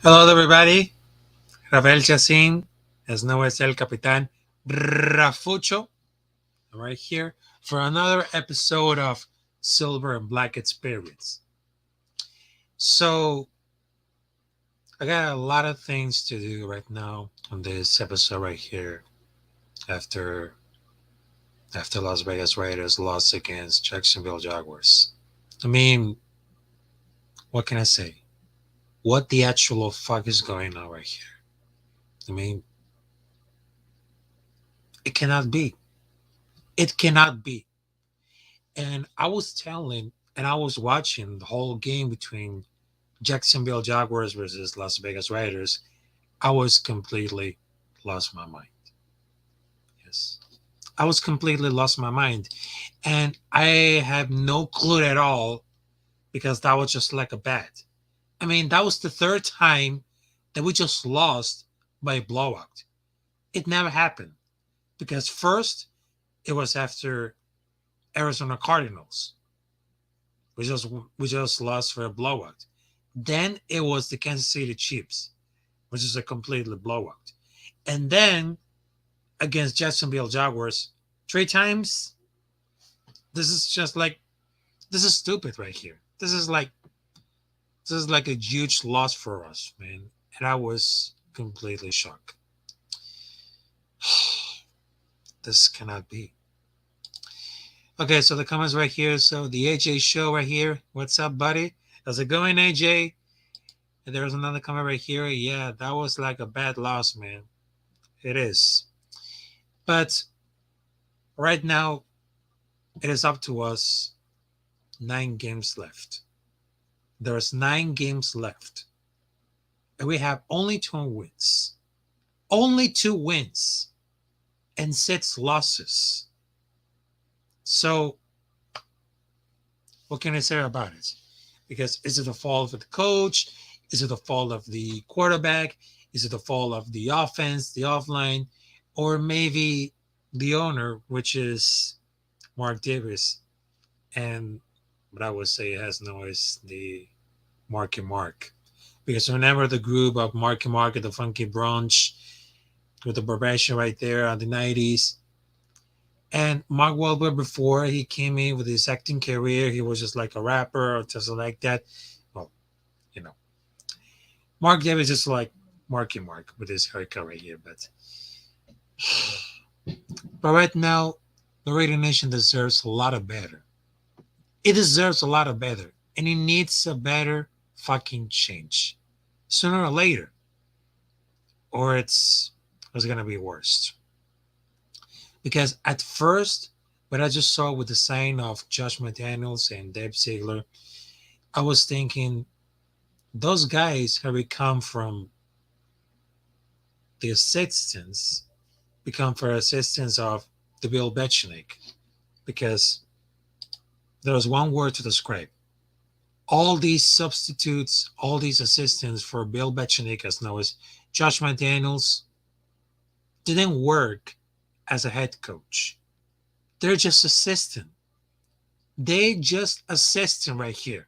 Hello, everybody. Rafael Chacin, as known as el Capitán Rafucho. I'm right here for another episode of Silver and Black Experience. So, I got a lot of things to do right now on this episode right here. After Las Vegas Raiders lost against Jacksonville Jaguars. I mean, what can I say? What the actual fuck is going on right here? I mean, it cannot be. It cannot be. And I was watching the whole game between Jacksonville Jaguars versus Las Vegas Raiders. I was completely lost my mind. Yes. I was completely lost my mind. And I have no clue at all because that was just like a bet. I mean, that was the third time that we just lost by a blowout. It never happened because first it was after Arizona Cardinals. We just lost for a blowout. Then it was the Kansas City Chiefs, which is a completely blowout. And then against Jacksonville Jaguars, 3 times. This is stupid right here. This is like a huge loss for us, man. And I was completely shocked. This cannot be. Okay, so the comments right here. So the AJ show right here. What's up, buddy? How's it going, AJ? And there's another comment right here. Yeah, that was like a bad loss, man. It is. But right now, it is up to us. 9 games left. There's 9 games left. And we have only 2 wins. Only 2 wins. And 6 losses. So, what can I say about it? Because is it the fault of the coach? Is it the fault of the quarterback? Is it the fault of the offense, the offline? Or maybe the owner, which is Mark Davis. And what I would say has no is the Marky Mark. Because remember the group of Marky Mark at the Funky Brunch with the barbation right there on the 90s. And Mark Wahlberg, before he came in with his acting career, he was just like a rapper or just like that. Well, you know. Mark Davis is just like Marky Mark with his haircut right here. But right now, the Raider Nation deserves a lot of better. It deserves a lot of better. And it needs a better fucking change. sooner or later, or it's gonna be worse. Because at first, what I just saw with the sign of Josh McDaniels and Deb Ziegler, I was thinking those guys have become from the assistants, become for assistants of the Bill Belichick, because there's one word to describe all these substitutes, all these assistants for Bill Belichick, as known as Josh McDaniels, didn't work as a head coach. They're just assistant. They just assistant right here,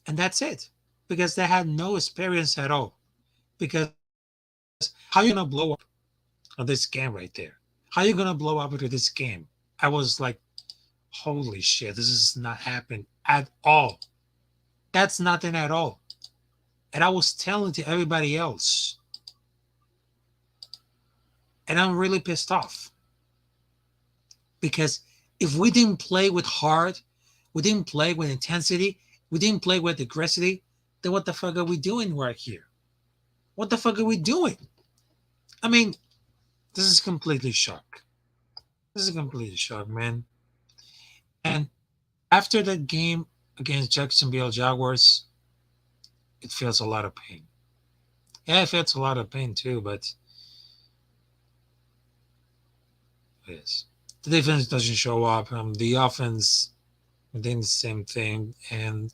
and that's it, because they had no experience at all. Because how you gonna blow up on this game right there? How you gonna blow up into this game? I was like, holy shit, this is not happening at all. That's nothing at all. And I was telling to everybody else, and I'm really pissed off because if we didn't play with heart, we didn't play with intensity, we didn't play with aggressivity, then what the fuck are we doing right here? What the fuck are we doing? I mean, this is completely shock. This is a completely shock, man. And after that game against Jacksonville Jaguars, it feels a lot of pain. Yeah, it feels a lot of pain too, but it is. The defense doesn't show up. The offense did the same thing, and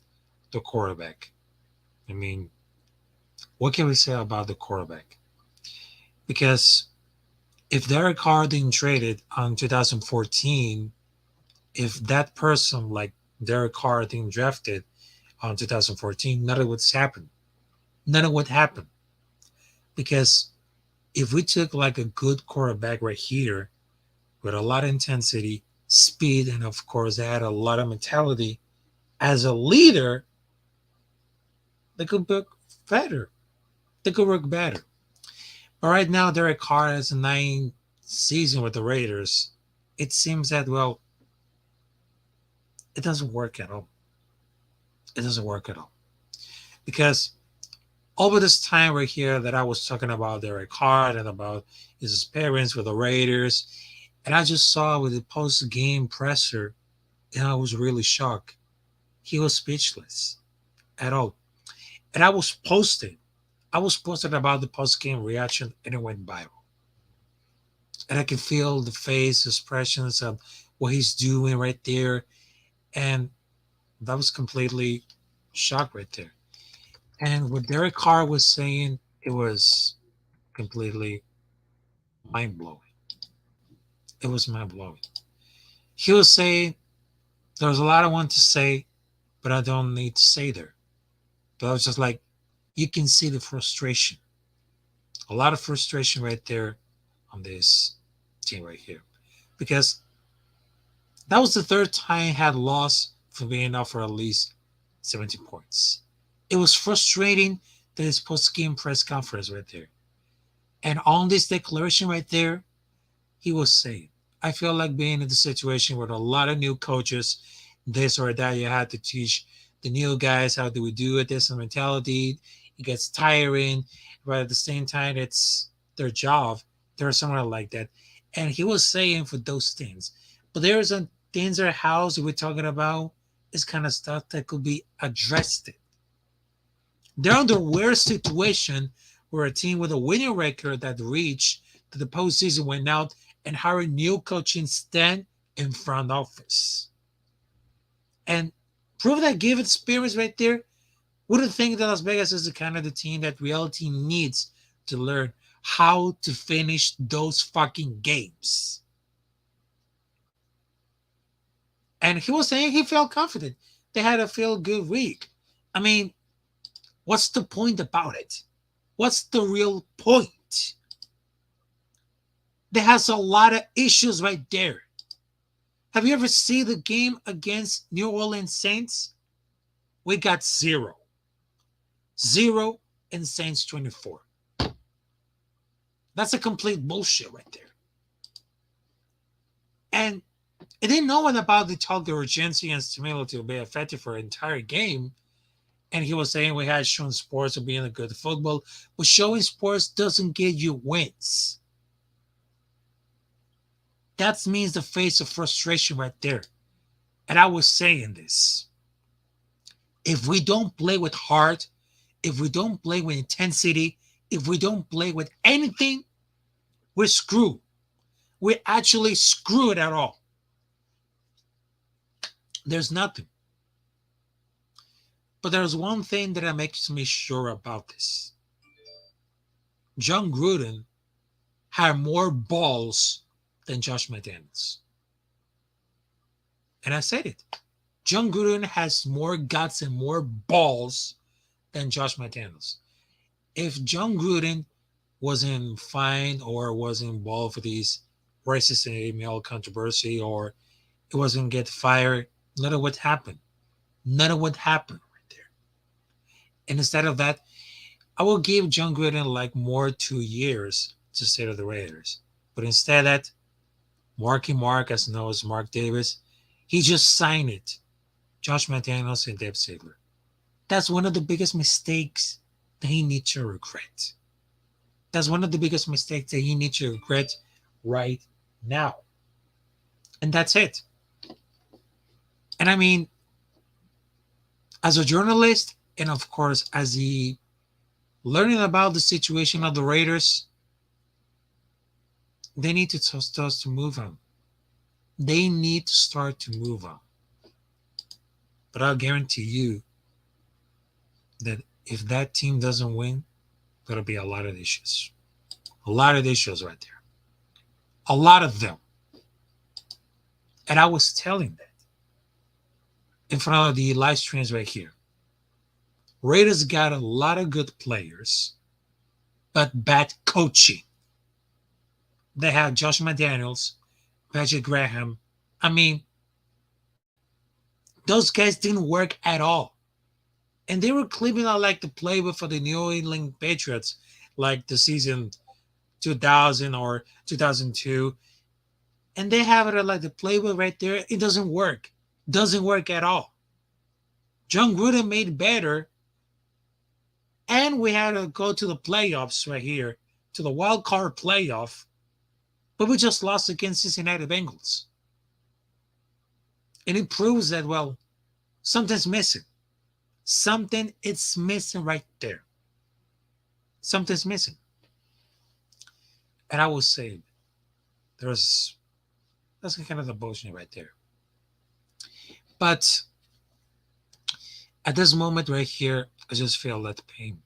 the quarterback. I mean, what can we say about the quarterback? Because if Derek Carr didn't trade it on 2014, if that person like Derek Carr didn't draft it on 2014, none of it would happen. None of it would happen. Because if we took like a good quarterback right here with a lot of intensity, speed, and of course, they had a lot of mentality as a leader, they could work better. They could work better. But right now, Derek Carr has a 9 season with the Raiders. It seems that, well, it doesn't work at all. It doesn't work at all. Because over this time right here that I was talking about Derek Carr and about his experience with the Raiders, and I just saw with the post game presser, and I was really shocked. He was speechless at all. And I was posting about the post game reaction, and it went viral. And I can feel the face expressions of what he's doing right there. And that was completely shocked right there. And what Derek Carr was saying, it was completely mind blowing. It was mind blowing. He was saying, there was a lot I want to say, but I don't need to say there. But I was just like, you can see the frustration. A lot of frustration right there on this team right here. Because that was the third time he had lost for being out for at least 70 points. It was frustrating that his post game press conference right there. And on this declaration right there, he was saying, I feel like being in the situation with a lot of new coaches, this or that, you had to teach the new guys how do we do it, this mentality. It gets tiring, but at the same time, it's their job. There's someone like that. And he was saying for those things. But there's some things our house we're talking about is kind of stuff that could be addressed. They're under weird situation where a team with a winning record that reached to the postseason went out and hired new coaching stand in front office. And prove that give experience right there. Wouldn't think that Las Vegas is the kind of the team that reality needs to learn how to finish those fucking games. And he was saying he felt confident. They had a feel good week. I mean, what's the point about it? What's the real point? There has a lot of issues right there. Have you ever seen the game against New Orleans Saints? We got 0. 0 and Saints 24. That's a complete bullshit right there. And it didn't know what about the talk the urgency and stimulus to be effective for an entire game. And he was saying we had shown sports of being a good football, but showing sports doesn't get you wins. That means the face of frustration right there. And I was saying this. If we don't play with heart, if we don't play with intensity, if we don't play with anything, we're screwed. We're actually screwed at all. There's nothing. But there's one thing that makes me sure about this. John Gruden had more balls than Josh McDaniels. And I said it. John Gruden has more guts and more balls than Josh McDaniels. If John Gruden wasn't fined or wasn't involved with these racist email controversy or it wasn't get fired, none of what happened. None of what happened right there. And instead of that, I will give John Gruden like more 2 years to stay to the Raiders. But instead that Marky Mark, as known as Mark Davis, he just signed it. Josh McDaniels and Dave Ziegler. That's one of the biggest mistakes that he needs to regret. That's one of the biggest mistakes that he needs to regret right now. And that's it. And I mean, as a journalist, and of course, as he learning about the situation of the Raiders, they need to start to move on. They need to start to move on. But I'll guarantee you that if that team doesn't win, there'll be a lot of issues. A lot of issues right there. A lot of them. And I was telling that in front of the live streams right here. Raiders got a lot of good players, but bad coaching. They had Josh McDaniels, Patrick Graham. I mean, those guys didn't work at all. And they were claiming I like the playbook for the New England Patriots, like the season 2000 or 2002. And they have it like the playbook right there. It doesn't work. Doesn't work at all. John Gruden made better. And we had to go to the playoffs right here, to the wild card playoff. But we just lost against Cincinnati Bengals. And it proves that, well, something's missing. Something is missing right there. Something's missing. And I will say, that's kind of the bullshit right there. But at this moment right here, I just feel that pain.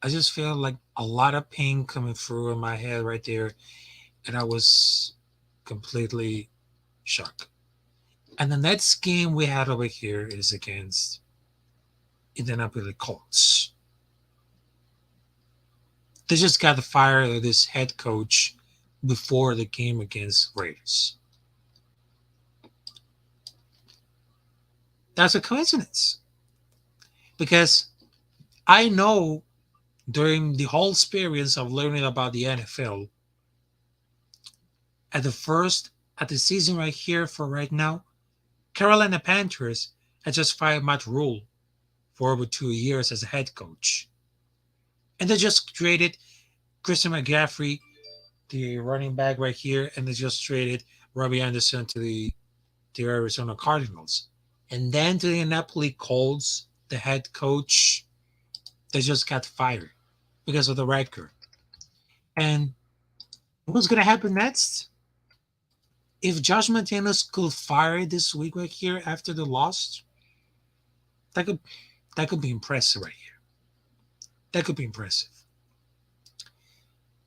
I just feel like a lot of pain coming through in my head right there. And I was completely shocked. And the next game we had over here is against Indianapolis Colts. They just got fired of this head coach before the game against Raiders. That's a coincidence. Because I know during the whole experience of learning about the NFL, at the season right here for right now, Carolina Panthers had just fired Matt Rule for over 2 years as a head coach. And they just traded Christian McCaffrey, the running back right here, and they just traded Robbie Anderson to the Arizona Cardinals. And then to the Indianapolis Colts, the head coach, they just got fired because of the record. And what's going to happen next? If Josh McDaniels could fire this week right here after the loss, that could be impressive right here. That could be impressive.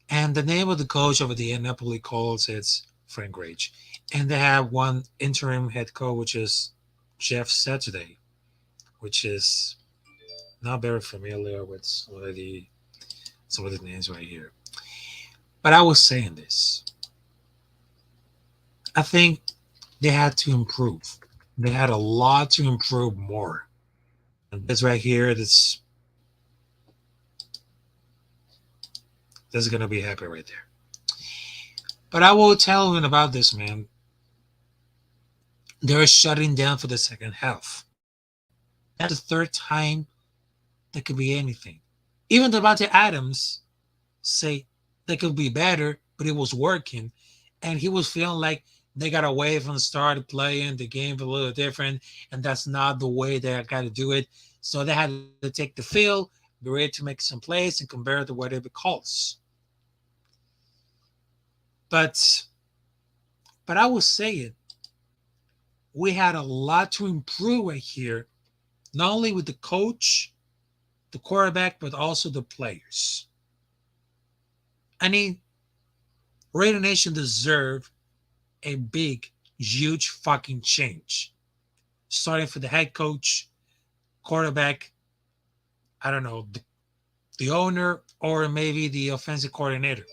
And the name of the coach over the Indianapolis Colts is Frank Reich. And they have one interim head coach, which is Jeff Saturday, which is not very familiar with some of the names right here. But I was saying this. I think they had to improve. They had a lot to improve more. And this right here, this is going to be happy right there. But I will tell you about this, man. They're shutting down for the second half. That's the third time that could be anything. Even Devontae Adams say they could be better, but it was working. And he was feeling like they got away from the start of playing the game a little different, and that's not the way they got to do it. So they had to take the field, be ready to make some plays, and compare to whatever it calls. But I will say it, we had a lot to improve right here, not only with the coach, the quarterback, but also the players. I mean, Raider Nation deserve a big, huge fucking change. Starting for the head coach, quarterback, I don't know, the owner, or maybe the offensive coordinator.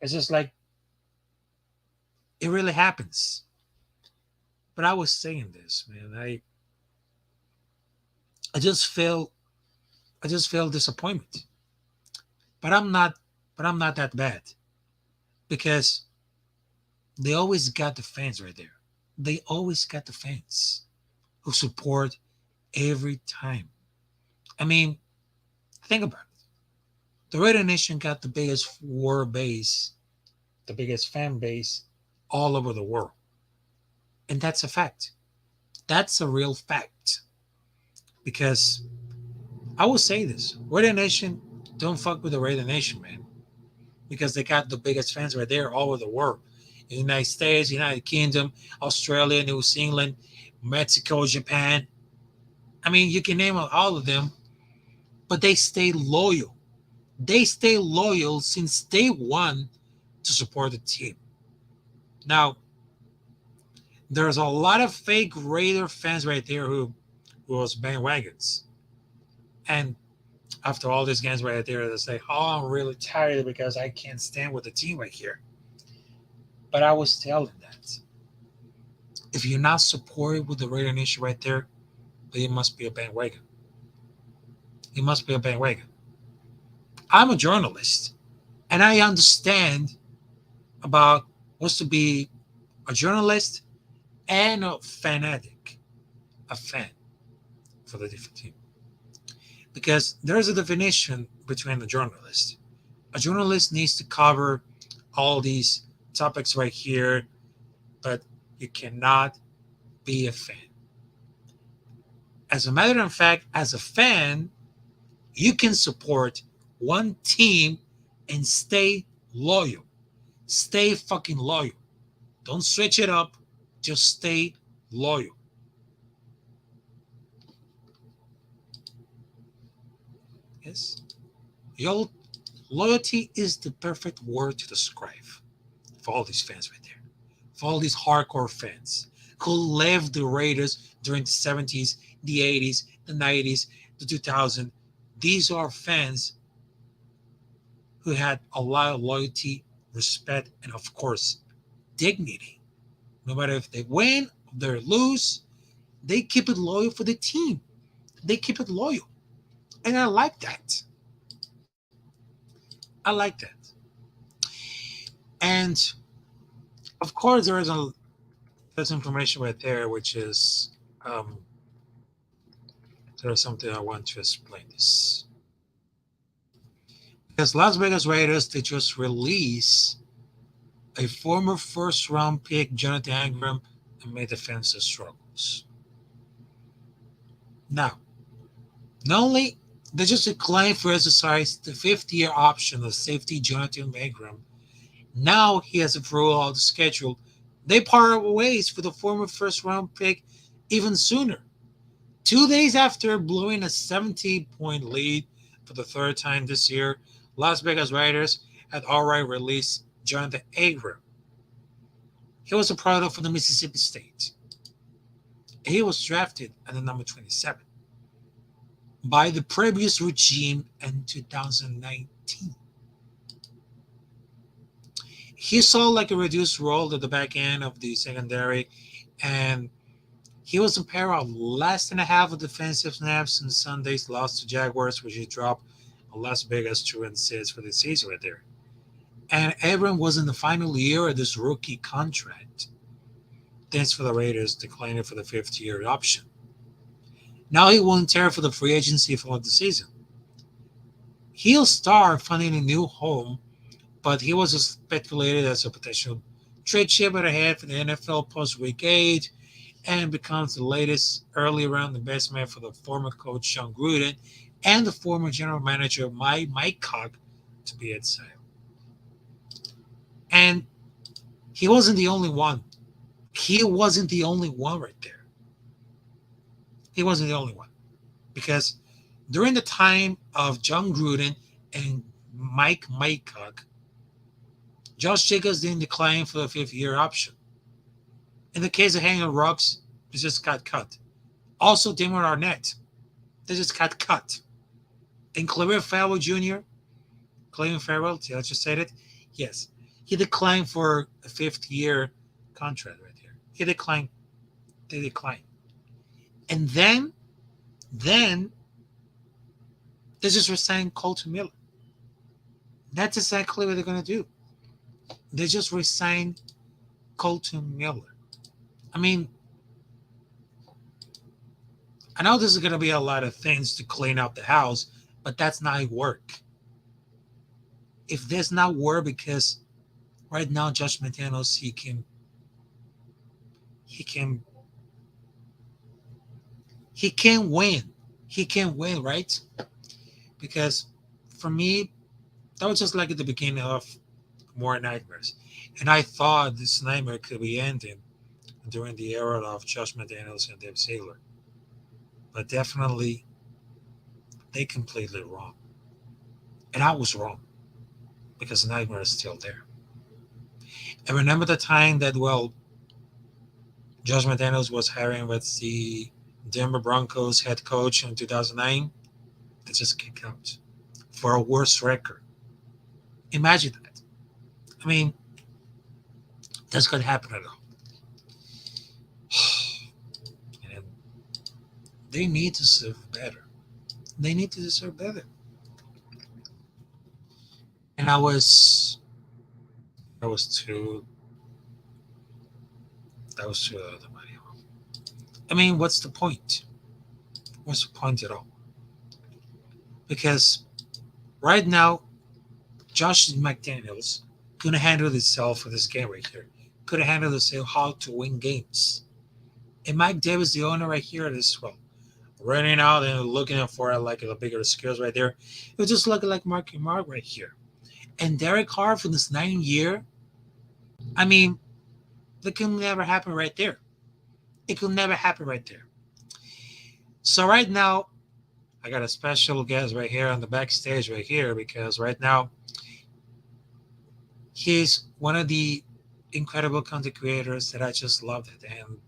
It's just like it really happens. But I was saying this, man. I just feel disappointment. But I'm not that bad because they always got the fans right there. They always got the fans who support every time. I mean, think about it. The Raider Nation got the biggest war base, the biggest fan base all over the world. And that's a fact. That's a real fact. Because I will say this, Raider Nation, don't fuck with the Raider Nation, man. Because they got the biggest fans right there all over the world. In the United States, United Kingdom, Australia, New Zealand, Mexico, Japan. I mean, you can name all of them, but they stay loyal. They stay loyal since day one to support the team. Now, there's a lot of fake Raider fans right there who was bandwagons. And after all these games right there, they say, "Oh, I'm really tired because I can't stand with the team right here." But I was telling that if you're not supported with the Raider Nation right there, then you must be a bandwagon. You must be a bandwagon. I'm a journalist, and I understand about what's to be a journalist and a fanatic, a fan for the different team. Because there's a definition between a journalist. A journalist needs to cover all these topics right here, but you cannot be a fan. As a matter of fact, as a fan, you can support one team and stay loyal. Stay fucking loyal. Don't switch it up. Just stay loyal. Yes? Your loyalty is the perfect word to describe for all these fans right there. For all these hardcore fans who lived the Raiders during the 70s, the 80s, the 90s, the 2000s. These are fans who had a lot of loyalty, respect, and of course, dignity. No matter if they win or they lose, they keep it loyal for the team. They keep it loyal. And I like that. I like that. And of course, there's information right there, which is um, there's something I want to explain this. Because Las Vegas Raiders, they just released a former first round pick, Jonathan Ingram, amid defensive struggles. Now, not only they just declined for exercise the fifth-year option of safety Jonathan Ingram, now he has a throughout the schedule. They parted ways for the former first round pick even sooner. 2 days after blowing a 17-point lead for the third time this year, Las Vegas Raiders had already released Jonathan Ingram. He was a product from the Mississippi State. He was drafted at the number 27 by the previous regime in 2019. He saw like a reduced role at the back end of the secondary, and he was a pair of less than a half of defensive snaps in Sunday's loss to Jaguars, which he dropped a Las Vegas 2-6 for the season right there. And Abram was in the final year of this rookie contract. Thanks for the Raiders declining for the fifth-year option. Now he will enter for the free agency for the season. He'll start finding a new home, but he was speculated as a potential trade chip ahead for the NFL post week 8 and becomes the latest early round investment for the former coach Sean Gruden and the former general manager Mike Cock to be at sale. And he wasn't the only one. He wasn't the only one right there. He wasn't the only one. Because during the time of John Gruden and Mike Cock, Josh Jacobs didn't decline for the 5th-year option. In the case of Hanging Rocks, they just got cut. Also, Damon Arnett, they just got cut. And Clevin Farrell Jr., Clevin Farrell, did I just say it? Yes. He declined for a 5th-year contract right here. He declined. They declined. And then they just resigned Colton Miller. That's exactly what they're going to do. They just resigned Colton Miller. I mean, I know this is going to be a lot of things to clean up the house, but that's not work. If there's not work, because right now Josh McDaniels he can he can win. He can win, right? Because for me, that was just like at the beginning of More Nightmares. And I thought this nightmare could be ending during the era of Josh McDaniels and Dave Saylor. But definitely, they completely wrong. And I was wrong because the nightmare is still there. And remember the time that, well, Josh McDaniels was hiring with the Denver Broncos head coach in 2009? They just kicked out for a worse record. Imagine that. I mean, that's going to happen at all. And they need to serve better. They need to deserve better. And I was too that was too the money. I mean, what's the point? What's the point at all? Because right now, Josh McDaniels couldn't handle himself for this game right here. Couldn't handle himself how to win games. And Mike Davis, the owner right here, is well running out and looking for like the bigger skills right there. It was just looking like Marky Mark right here. And Derek Carr for this 9 year, I mean, that could never happen right there. It could never happen right there. So right now, I got a special guest right here on the backstage right here because right now he's one of the incredible content creators that I just loved it. And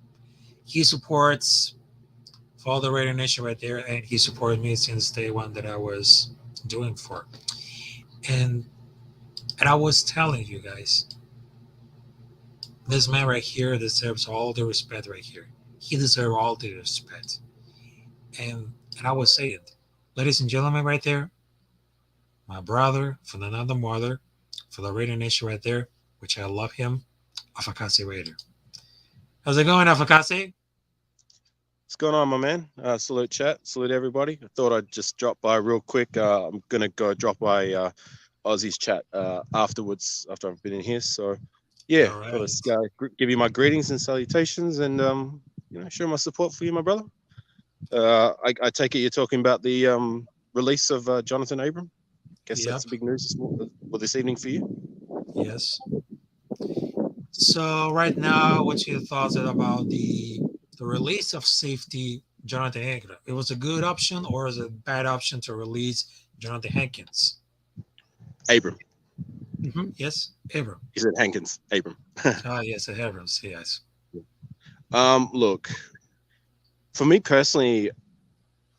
he supports Follow the Radio Nation right there, and he supported me since day one that I was doing for. And and I was telling you guys, this man right here deserves all the respect right here. He deserves all the respect. And and I was saying, ladies and gentlemen, right there, my brother from another mother, for the Radio Nation right there, which I love him, Afakase Raider. How's it going, Afakase? What's going on, my man? Salute chat, salute everybody. I thought I'd just drop by real quick. I'm gonna go drop by Aussie's chat afterwards after I've been in here. So, yeah, All thought right. I'd give you my greetings and salutations, and show my support for you, my brother. I take it you're talking about the release of Jonathan Abram. Guess that's Yep. the big news this evening for you. Yes. So right now, what's your thoughts about the release of safety Jonathan Hankins? It was a good option or is it a bad option to release Jonathan Hankins? Abram. Yes, Abram. He said Hankins. Abram. Ah, yes, Abrams. Yes. Look, for me personally,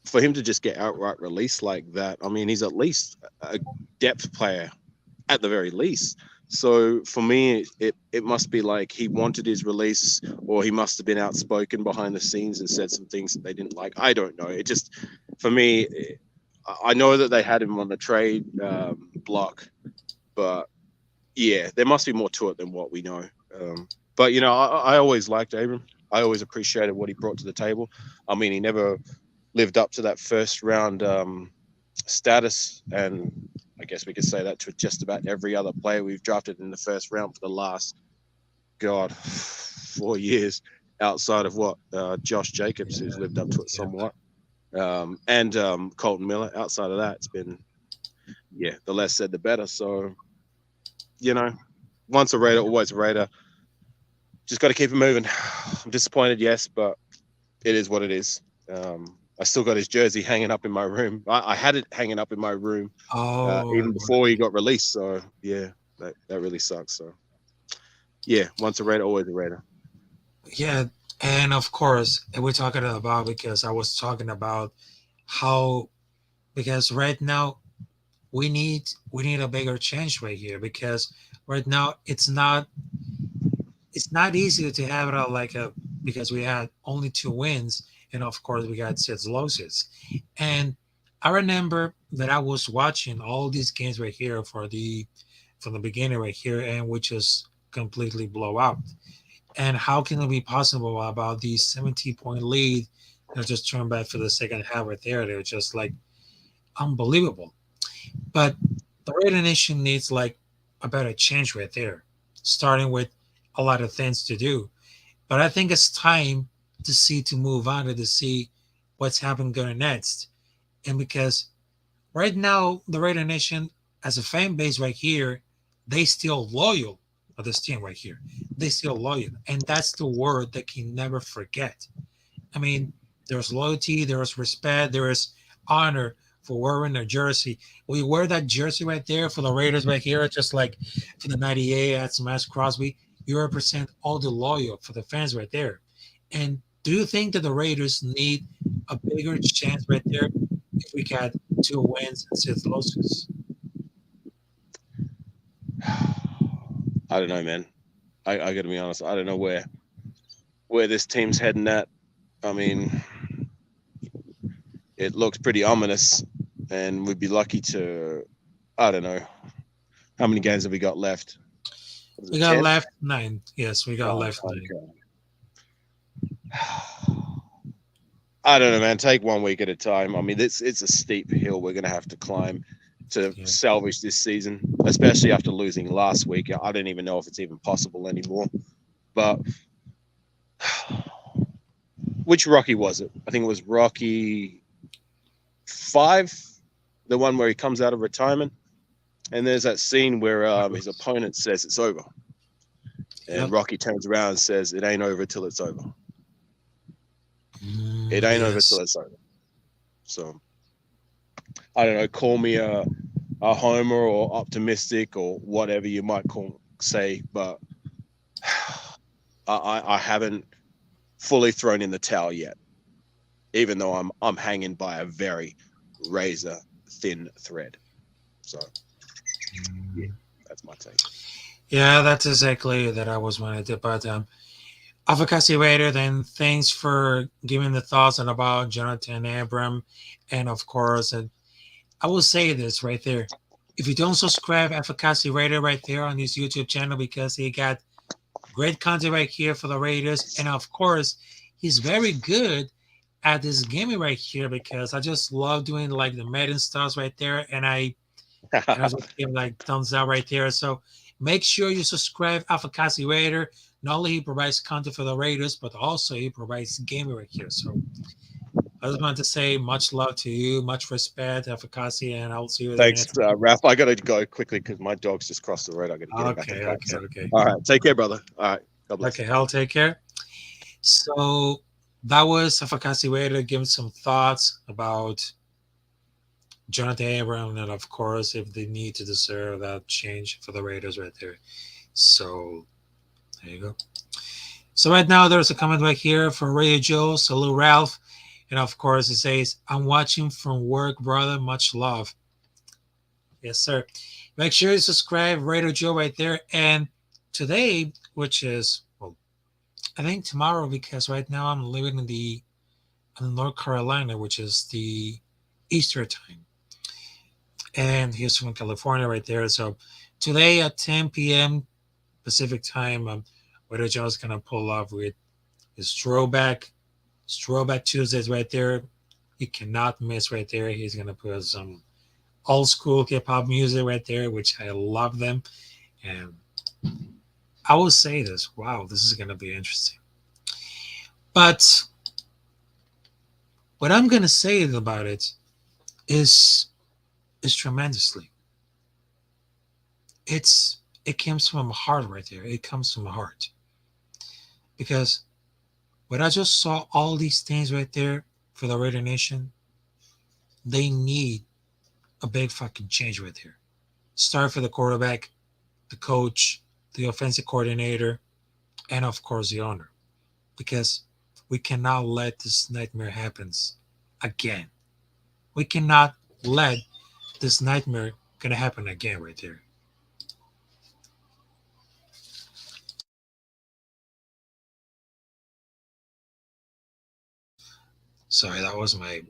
for him to just get outright released like that, I mean, he's at least a depth player at the very least. So for me, it must be like he wanted his release, or he must have been outspoken behind the scenes and said some things that they didn't like. I don't know. It just, for me, I know that they had him on the trade block, but yeah, there must be more to it than what we know. But I always liked Abram. I always appreciated what he brought to the table. I mean, he never lived up to that first round status, and I guess we could say that to just about every other player we've drafted in the first round for the last God 4 years, outside of what Josh Jacobs, who's lived up to it Yeah. somewhat, and Colton Miller. Outside of that, it's been the less said the better. So you know, once a Raider, always a Raider. Just got to keep it moving. I'm disappointed, yes, but it is what it is. I still got his jersey hanging up in my room. I had it hanging up in my room Oh, even before he got released. So yeah, that really sucks. So yeah, once a Raider, always a Raider. yeah. And of course, we're talking about because I was talking about how because right now we need a bigger change right here because right now it's not easy to have it all like a because we had only two wins and of course we got six losses. And I remember that I was watching all these games right here from the beginning right here and we just completely blow out. And how can it be possible about these 17-point lead just turn back for the second half right there? They were just like unbelievable. But the Raider Nation needs like a better change right there, starting with a lot of things to do. But I think it's time to move on and to see what's happening going next. And because right now the Raider Nation as a fan base right here, they still loyal of this team right here. They still loyal, and that's the word that can never forget. I mean, there's loyalty, there's respect, there is honor for wearing a jersey. We wear that jersey right there for the Raiders right here, just like for the 98 at Smash Crosby. You represent all the loyal for the fans right there. And do you think that the Raiders need a bigger chance right there if we had two wins and six losses? I don't know, man. I got to be honest. I don't know where this team's heading at. I mean, it looks pretty ominous, and we'd be lucky to. I don't know how many games have we got left. What is We it, got 10? left nine. Yes, we got Oh, left nine. okay. I don't know, man. Take one week at a time. I mean, it's a steep hill we're gonna have to climb to Yeah. salvage this season, especially after losing last week. I don't even know if it's even possible anymore. But which Rocky was it? I think it was Rocky 5, the one where he comes out of retirement, and there's that scene where his opponent says it's over, and Yep. Rocky turns around and says, "It ain't over till it's over. It ain't over till Yes. it's over." So I don't know. Call me a homer or optimistic or whatever you might say, but I haven't fully thrown in the towel yet, even though I'm hanging by a very razor thin thread. So yeah, that's my take. Yeah, that's exactly that I was wanted to. But Advocacy Raider, then thanks for giving the thoughts and about Jonathan Abram. And of course, and I will say this right there. If you don't subscribe Advocacy Raider right there on his YouTube channel because he got great content right here for the Raiders. And of course, he's very good at this gaming right here because I just love doing like the Madden stuff right there. And I just give like thumbs up right there. So make sure you subscribe Advocacy Raider. Not only he provides content for the Raiders, but also he provides gaming right here. So I just want to say much love to you, much respect, Advocacy, and I'll see you there Thanks, next time. Ralph. I got to go quickly because my dog's just crossed the road. I got to get him back in Okay, park. okay, So, okay. all right, take care, brother. All right, God bless. Okay, I'll take care. So that was Advocacy Raider giving some thoughts about Jonathan Abram and of course if they need to deserve that change for the Raiders right there. So there you go. So right now there's a comment right here for Ray Joe, salute Ralph. And of course it says, I'm watching from work, brother. Much love. Yes, sir. Make sure you subscribe, Radio Joe right there. And today, which is well, I think tomorrow, because right now I'm living in North Carolina, which is the Easter time. And he's from California right there. So today at 10 p.m. Pacific time, Radio Joe's gonna pull up with his throwback Tuesdays right there You cannot miss right there. He's gonna put some old school hip hop music right there, which I love them. And I will say this: wow, this is gonna be interesting. But what I'm gonna say about it is is tremendously. It comes from my heart right there. It comes from my heart because when I just saw all these things right there for the Raider Nation, they need a big fucking change right there. Start for the quarterback, the coach, the offensive coordinator, and of course the owner. Because we cannot let this nightmare happen again. We cannot let this nightmare gonna happen again right there. Sorry, that was my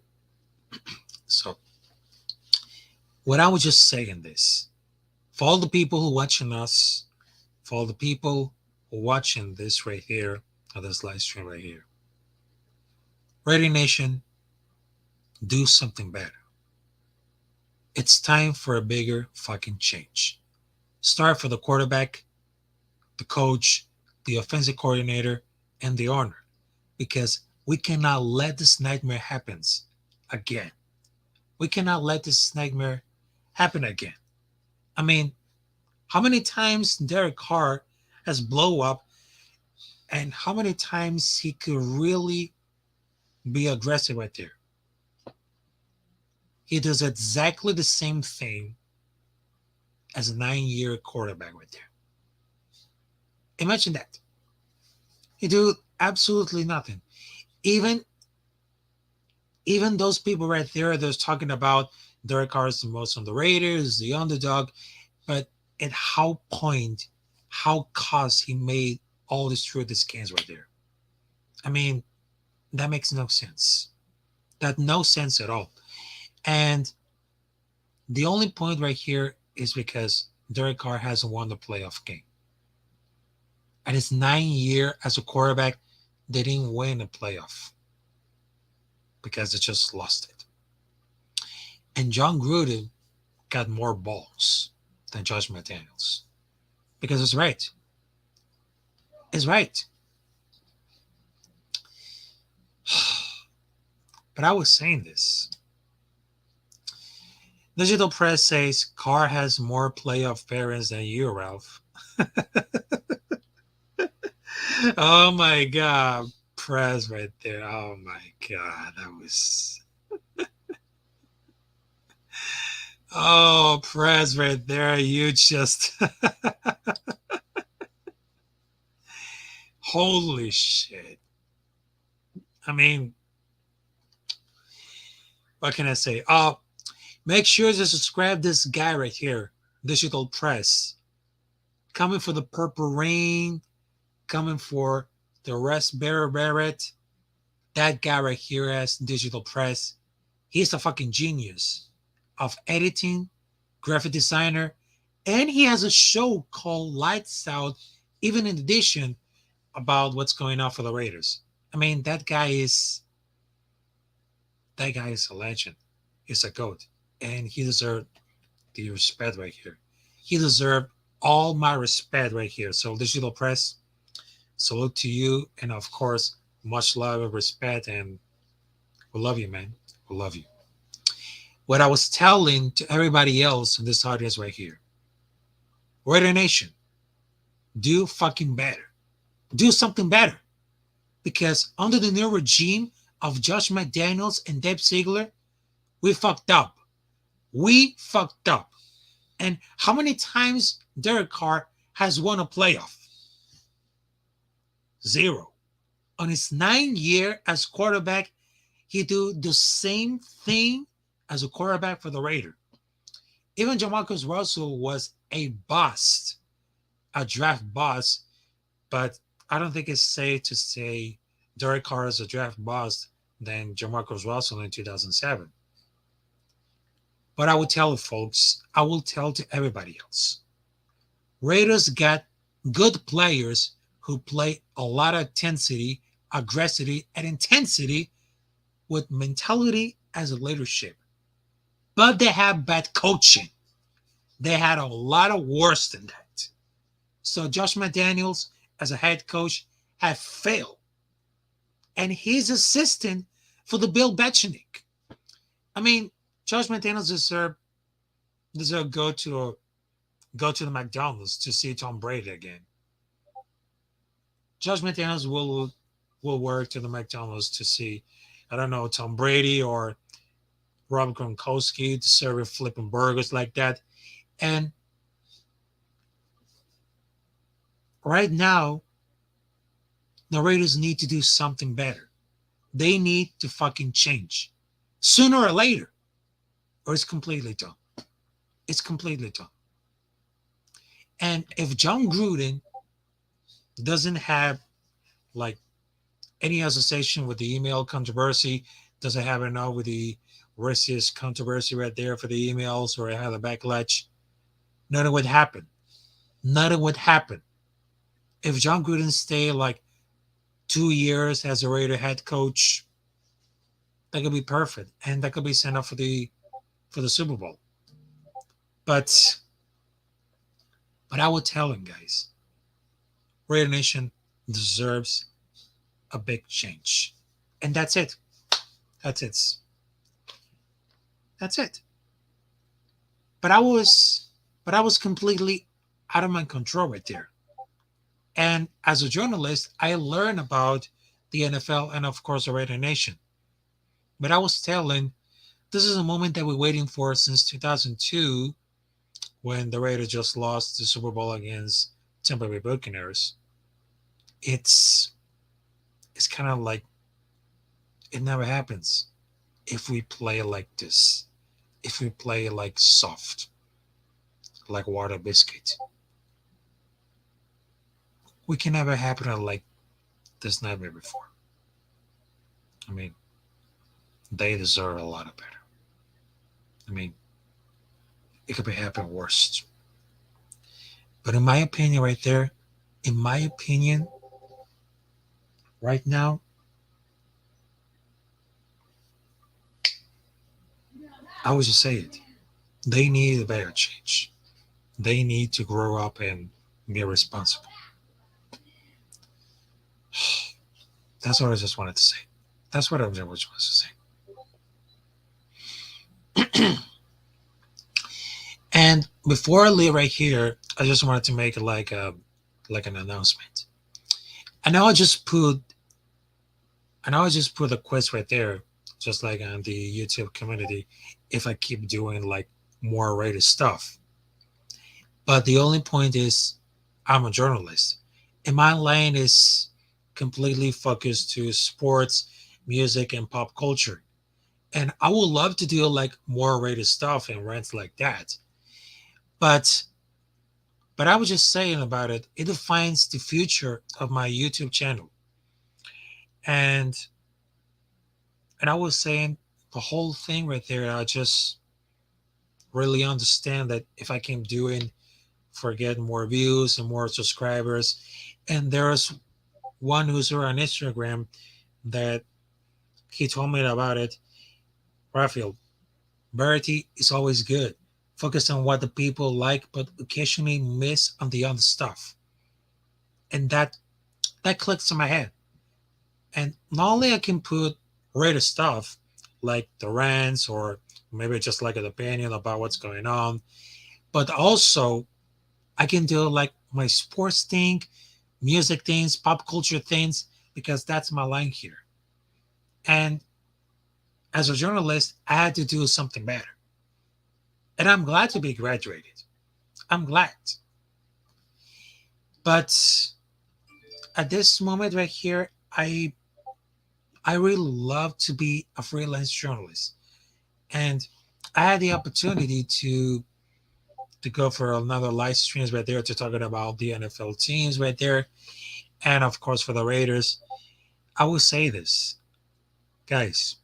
so what I was just saying this. For all the people who watching us, for all the people who watching this right here, or this live stream right here. Radio Nation, do something better. It's time for a bigger fucking change. Start for the quarterback, the coach, the offensive coordinator, and the owner. Because we cannot let this nightmare happen again. We cannot let this nightmare happen again. I mean, how many times Derek Carr has blow up and how many times he could really be aggressive right there. He does exactly the same thing as a 9-year quarterback right there. Imagine that. He do absolutely nothing. Even even those people right there that's talking about Derek Carr is the most underrated, is the underdog, but at how point, how cause he made all this through these games right there. I mean, that makes no sense. That no sense at all. And the only point right here is because Derek Carr hasn't won the playoff game. At his 9 year as a quarterback, they didn't win a playoff because they just lost it. And John Gruden got more balls than Josh McDaniels because it's right. It's right. But I was saying this. Digital Press says Carr has more playoff appearances than you, Ralph. Oh my God. Press right there. Oh my God. That was. Oh, Press right there. You just. Holy shit. I mean, what can I say? Oh, make sure to subscribe this guy right here. Digital Press. Coming for the Purple Rain. Coming for the Raspberry Barrett. That guy right here has Digital Press. He's a fucking genius of editing, graphic designer, and he has a show called Lights Out, even in addition about what's going on for the Raiders. I mean, that guy is a legend. He's a goat, and he deserved the respect right here. He deserved all my respect right here. So, Digital Press, salute to you, and of course, much love and respect, and we love you, man. We love you. What I was telling to everybody else in this audience right here, Raider Nation, do fucking better. Do something better. Because under the new regime of Josh McDaniels and Deb Ziegler, we fucked up. We fucked up. And how many times Derek Carr has won a playoff? Zero. On his 9 year as quarterback, he do the same thing as a quarterback for the Raiders. Even Jamarcus Russell was a bust, a draft bust, but I don't think it's safe to say Derek Carr is a draft bust than Jamarcus Russell in 2007. But I will tell folks, I will tell to everybody else. Raiders got good players who play a lot of intensity, aggressivity, and intensity with mentality as a leadership, but they have bad coaching. They had a lot of worse than that. So Josh McDaniels, as a head coach, had failed, and his assistant for the Bill Belichick. I mean, Josh McDaniels deserve go to the McDonald's to see Tom Brady again. Josh McDaniels will work to the McDonald's to see, I don't know, Tom Brady or Rob Gronkowski to serve flipping burgers like that. And right now, the Raiders need to do something better. They need to fucking change sooner or later, or it's completely done. It's completely done. And if John Gruden doesn't have like any association with the email controversy, doesn't have enough with the racist controversy right there for the emails or have a backlash, nothing would happen. Nothing would happen. If John Gruden stay like 2 years as a Raider head coach, that could be perfect, and that could be sent up for the Super Bowl. But I would tell him, guys, Raider Nation deserves a big change, and that's it. That's it. That's it. But I was completely out of my control right there. And as a journalist, I learned about the NFL and of course the Raider Nation. But I was telling, this is a moment that we're waiting for since 2002 when the Raiders just lost the Super Bowl against Tampa Bay Buccaneers. It's it's kind of like it never happens if we play like this. If we play like soft, like water biscuit, we can never happen like this never before. I mean, they deserve a lot of better. I mean, it could be happening worse. But in my opinion, right there, in my opinion, right now, I would just say it. They need a better change. They need to grow up and be responsible. That's what I just wanted to say. That's what I just wanted to say. And before I leave right here, I just wanted to make like an announcement. I know I just put I know I just put a quiz right there, just like on the YouTube community, if I keep doing like more rated stuff. But the only point is I'm a journalist. And my lane is completely focused to sports, music, and pop culture. And I would love to do like more rated stuff and rants like that. But I was just saying about it, it defines the future of my YouTube channel. And I was saying the whole thing right there, I just really understand that if I keep doing for getting more views and more subscribers, and there's one user on Instagram that he told me about it, Raphael, variety is always good. Focus on what the people like, but occasionally miss on the other stuff. And that clicks in my head. And not only I can put rated stuff like the rants or maybe just like an opinion about what's going on, but also I can do like my sports thing, music things, pop culture things, because that's my line here. And as a journalist, I had to do something better. And I'm glad to be graduated. I'm glad. But at this moment right here, I really love to be a freelance journalist. And I had the opportunity to go for another live streams right there to talking about the NFL teams right there. And of course for the Raiders. I will say this, guys,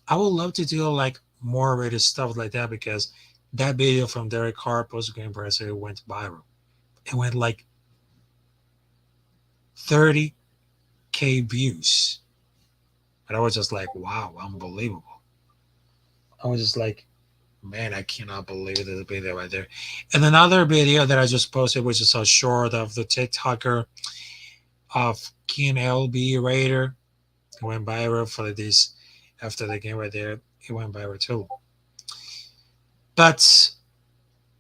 I would love to do like more Raiders stuff like that because that video from Derek Carr post game presser went viral. It went like 30K views. And I was just like, wow, unbelievable. I was just like, man, I cannot believe this video right there. And another video that I just posted, which is a short of the TikToker of King LB Raider. It went viral for this after the game right there. It went viral too. But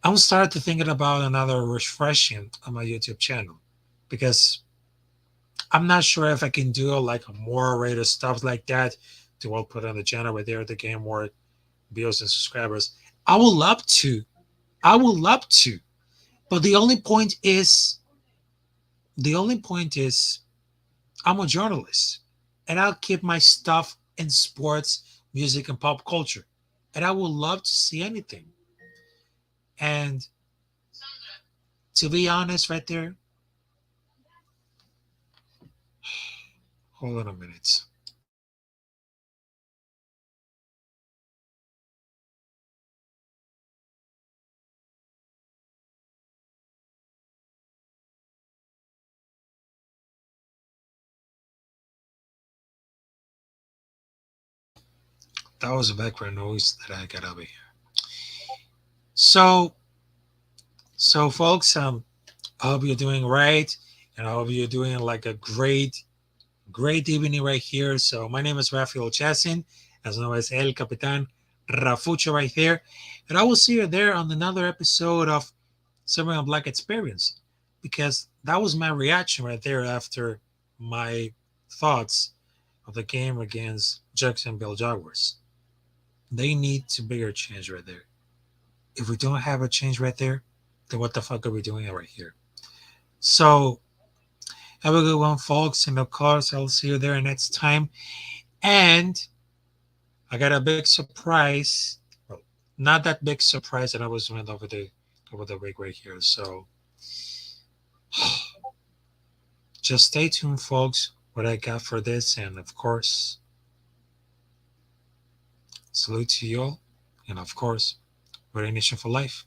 I was started to thinking about another refreshing on my YouTube channel because I'm not sure if I can do like more rated stuff like that to all put on the channel right there to gain more views and subscribers. I would love to. I would love to. But the only point is I'm a journalist and I'll keep my stuff in sports, music, and pop culture. And I would love to see anything. And to be honest, right there, hold on a minute. That was a background noise that I got over here. So, so folks, I hope you're doing right, and I hope you're doing like a great evening right here. So my name is Rafael Chassin, as known as El Capitán Rafucho right here. And I will see you there on another episode of Serving a Black Experience. Because that was my reaction right there after my thoughts of the game against Jacksonville Jaguars. They need to bigger change right there. If we don't have a change right there, then what the fuck are we doing right here? So have a good one, folks. And of course, I'll see you there next time. And I got a big surprise. Well, not that big surprise that I was doing over the week right here. So just stay tuned, folks. What I got for this, and of course, salute to you all, and of course, we're a nation for life.